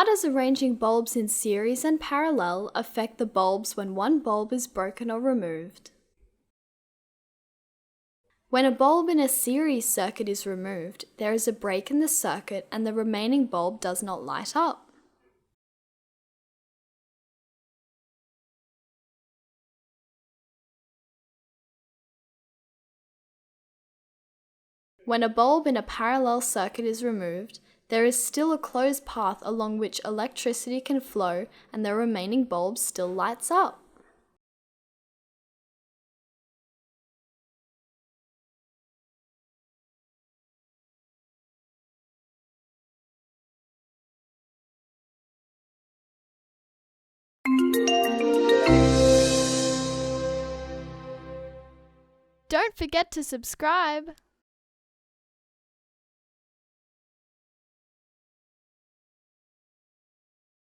does arranging bulbs in series and parallel affect the bulbs when one bulb is broken or removed? When a bulb in a series circuit is removed, there is a break in the circuit and the remaining bulb does not light up. When a bulb in a parallel circuit is removed, there is still a closed path along which electricity can flow and the remaining bulb still lights up. Don't forget to subscribe!